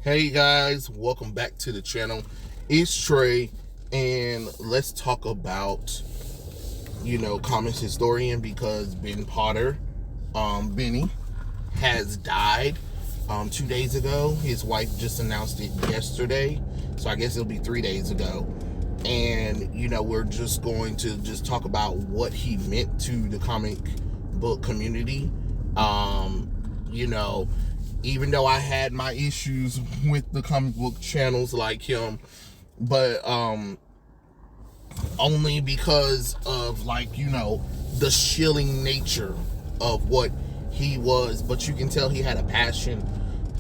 Hey guys, welcome back to the channel. It's Trey, and let's talk about, comics historian, because Benny has died 2 days ago. His wife just announced it yesterday, so I guess it'll be 3 days ago. And, we're just going to just talk about what he meant to the comic book community. Even though I had my issues with the comic book channels like him, but only because of the shilling nature of what he was. But you can tell he had a passion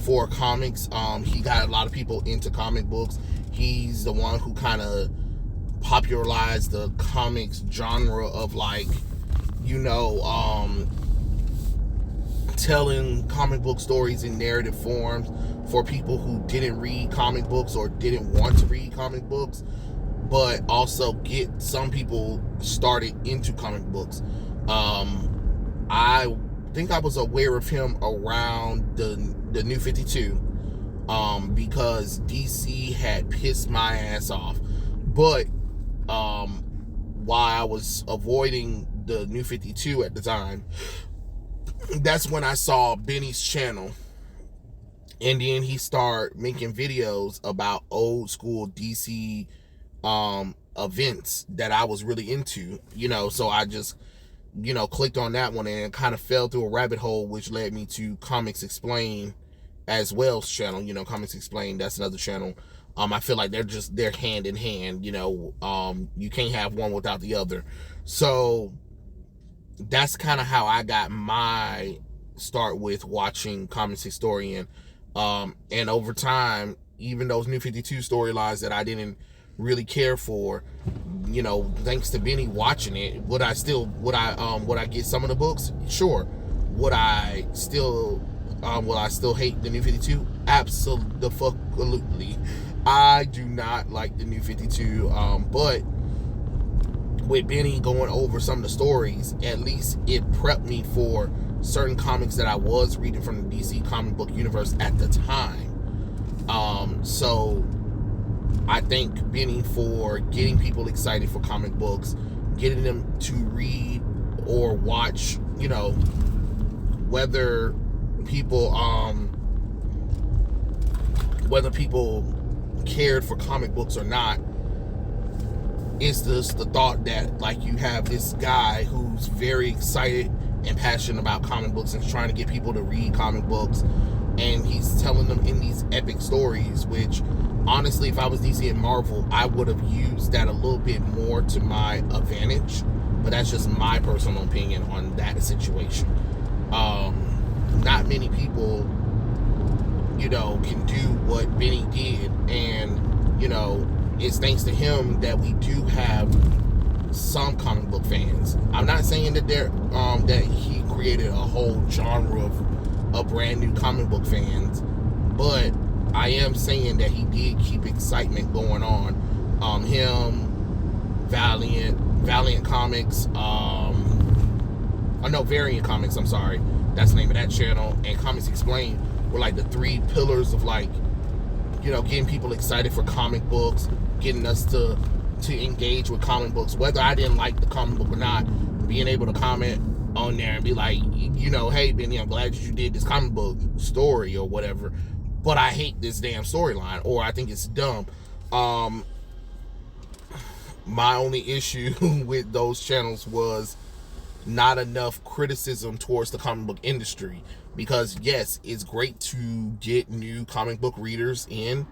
for comics. He got a lot of people into comic books. He's the one who kind of popularized the comics genre of telling comic book stories in narrative forms for people who didn't read comic books or didn't want to read comic books, but also get some people started into comic books. I think I was aware of him around the New 52 because DC had pissed my ass off. But while I was avoiding the New 52 at the time, that's when I saw Benny's channel, and then he started making videos about old school DC events that I was really into, so I just clicked on that one and kind of fell through a rabbit hole, which led me to Comics Explained as well's channel. Comics Explained, that's another channel. I feel like they're hand in hand. You can't have one without the other. So that's kind of how I got my start with watching Comics Historian. And over time, even those New 52 storylines that I didn't really care for, thanks to Benny watching it, would I get some of the books? Sure. Would I still hate the New 52? Absolutely. I do not like the New 52, but with Benny going over some of the stories, at least it prepped me for certain comics that I was reading from the DC comic book universe at the time. So I thank Benny for getting people excited for comic books, getting them to read or watch, whether people cared for comic books or not. It's just the thought that you have this guy who's very excited and passionate about comic books and trying to get people to read comic books, and he's telling them in these epic stories, which honestly, if I was DC and Marvel, I would have used that a little bit more to my advantage, but that's just my personal opinion on that situation. Not many people can do what Benny did, and it's thanks to him that we do have some comic book fans. I'm not saying that that he created a whole genre of brand new comic book fans, but I am saying that he did keep excitement going on. Him, Valiant Comics, Variant Comics, I'm sorry, that's the name of that channel, and Comics Explained were the three pillars of getting people excited for comic books, getting us to engage with comic books, whether I didn't like the comic book or not. Being able to comment on there and be like, hey Benny, I'm glad you did this comic book story or whatever, but I hate this damn storyline, or I think it's dumb. My only issue with those channels was not enough criticism towards the comic book industry, because yes, it's great to get new comic book readers in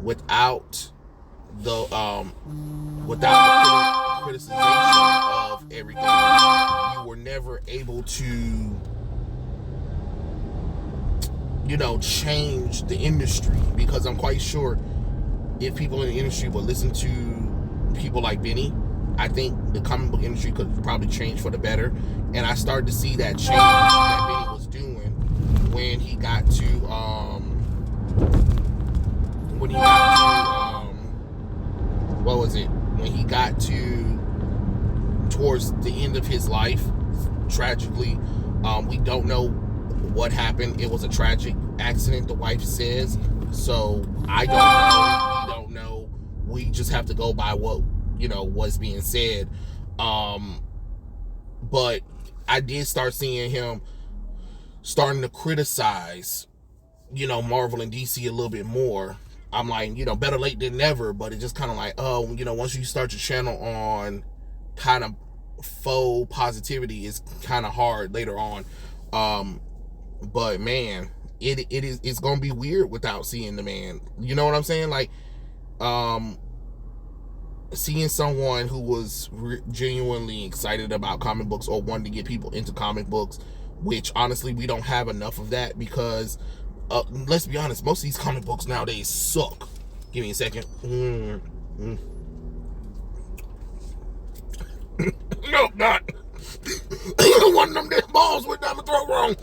without the criticization of everything. You were never able to change the industry, because I'm quite sure if people in the industry would listen to people like Benny, I think the comic book industry could probably change for the better. And I started to see that change that Benny was doing when he got to towards the end of his life, tragically. We don't know what happened. It was a tragic accident, the wife says. So I don't know. We don't know. We just have to go by what, what's being said. But I did start seeing him starting to criticize, Marvel and DC a little bit more. I'm like, better late than never, but it's just kind of like, oh, once you start your channel on kind of faux positivity, it's kind of hard later on. But man, it's gonna be weird without seeing the man. You know what I'm saying? Like, seeing someone who was genuinely excited about comic books or wanted to get people into comic books, which honestly we don't have enough of that, because let's be honest, most of these comic books nowadays suck. Give me a second. No, not. One of them dead balls went down the throat wrong.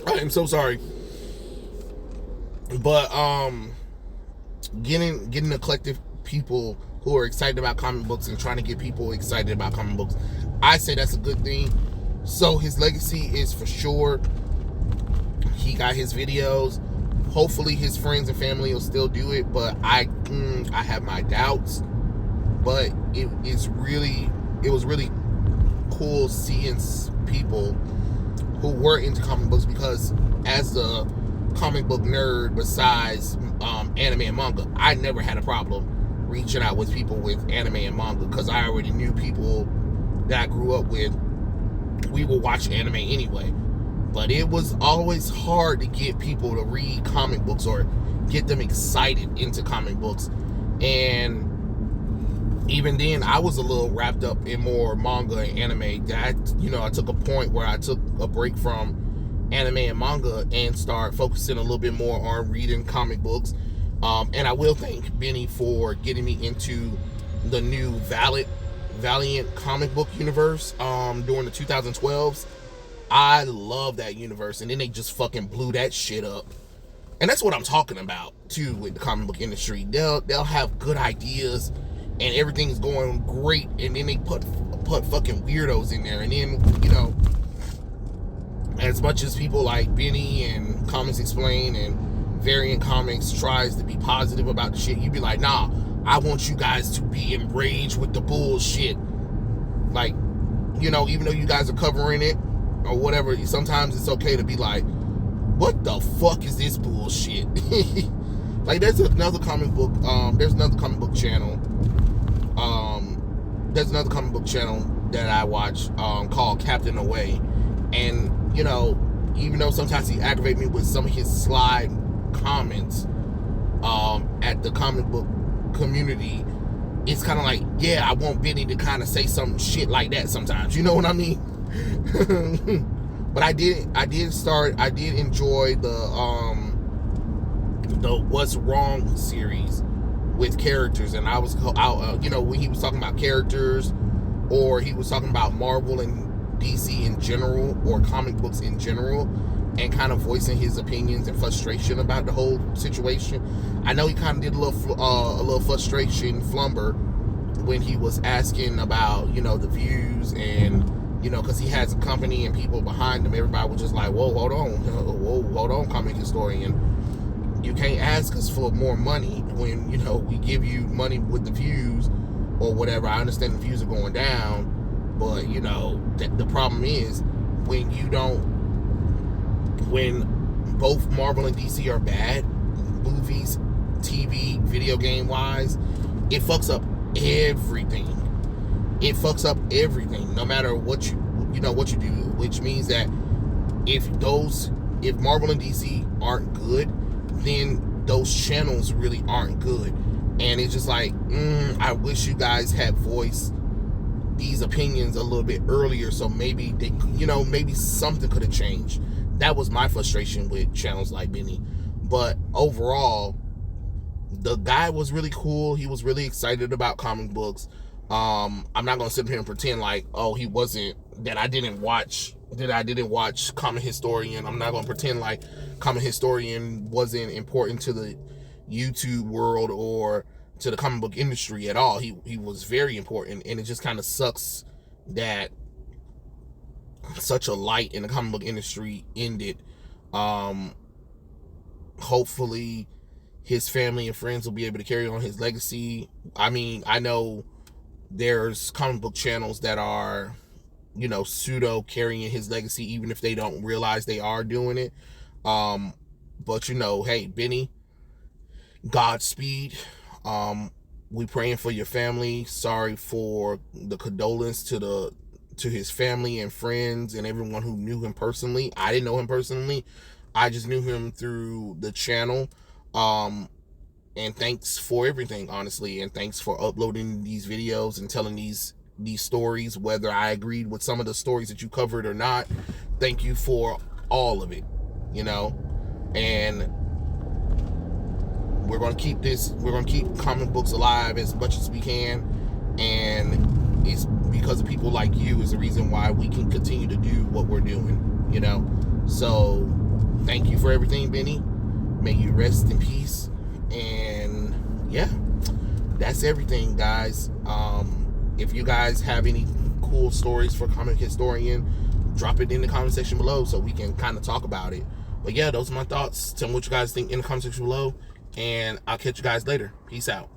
I am so sorry. But getting a collective people who are excited about comic books and trying to get people excited about comic books, I say that's a good thing. So his legacy is for sure. He got his videos. Hopefully his friends and family will still do it, but I have my doubts. But it was really cool seeing people who were into comic books, because as a comic book nerd, besides anime and manga, I never had a problem reaching out with people with anime and manga, because I already knew people that I grew up with. We would watch anime anyway, but it was always hard to get people to read comic books or get them excited into comic books. And even then, I was a little wrapped up in more manga and anime. That, I took a point where I took a break from anime and manga and start focusing a little bit more on reading comic books. And I will thank Benny for getting me into the new Valiant comic book universe during the 2012s. I love that universe, and then they just fucking blew that shit up. And that's what I'm talking about too with the comic book industry. They'll have good ideas and everything's going great, and then they put fucking weirdos in there. And then, as much as people like Benny and Comics Explain and Variant Comics tries to be positive about the shit, you be like, nah, I want you guys to be enraged with the bullshit. Like, even though you guys are covering it or whatever, sometimes it's okay to be like, what the fuck is this bullshit? Like, there's another comic book channel. There's another comic book channel that I watch called Captain Away. And, even though sometimes he aggravates me with some of his sly comments at the comic book community, it's kind of like, yeah, I want Benny to kind of say some shit like that sometimes. You know what I mean? But I did enjoy the What's Wrong series with characters, and I was when he was talking about characters, or he was talking about Marvel and DC in general, or comic books in general, and kind of voicing his opinions and frustration about the whole situation. I know he kind of did a little frustration flumber when he was asking about the views, and because he has a company and people behind him. Everybody was just like, whoa, hold on, comic historian. You can't ask us for more money when, we give you money with the views or whatever. I understand the views are going down, but, the problem is when both Marvel and DC are bad, movies, TV, video game wise, it fucks up everything. It fucks up everything, no matter what you do, which means that if Marvel and DC aren't good, then those channels really aren't good. And it's just like, I wish you guys had voiced these opinions a little bit earlier, so maybe they, maybe something could have changed. That was my frustration with channels like Benny. But overall, the guy was really cool. He was really excited about comic books. I'm not gonna sit here and pretend like, that I didn't watch Comic Historian. I'm not gonna pretend like Comic Historian wasn't important to the YouTube world or to the comic book industry at all. He was very important, and it just kind of sucks that such a light in the comic book industry ended. hopefully his family and friends will be able to carry on his legacy. I mean, I know there's comic book channels that are, pseudo carrying his legacy, even if they don't realize they are doing it. But hey, Benny, Godspeed. We praying for your family. Sorry for the condolence to his family and friends and everyone who knew him personally. I didn't know him personally. I just knew him through the channel. And thanks for everything, honestly. And thanks for uploading these videos and telling these stories, whether I agreed with some of the stories that you covered or not. Thank you for all of it, and we're going to keep comic books alive as much as we can. And it's because of people like you is the reason why we can continue to do what we're doing, So thank you for everything, Benny. May you rest in peace. And yeah, that's everything, guys. If you guys have any cool stories for Comic Historian, drop it in the comment section below so we can kind of talk about it. But yeah, those are my thoughts. Tell me what you guys think in the comment section below, and I'll catch you guys later. Peace out.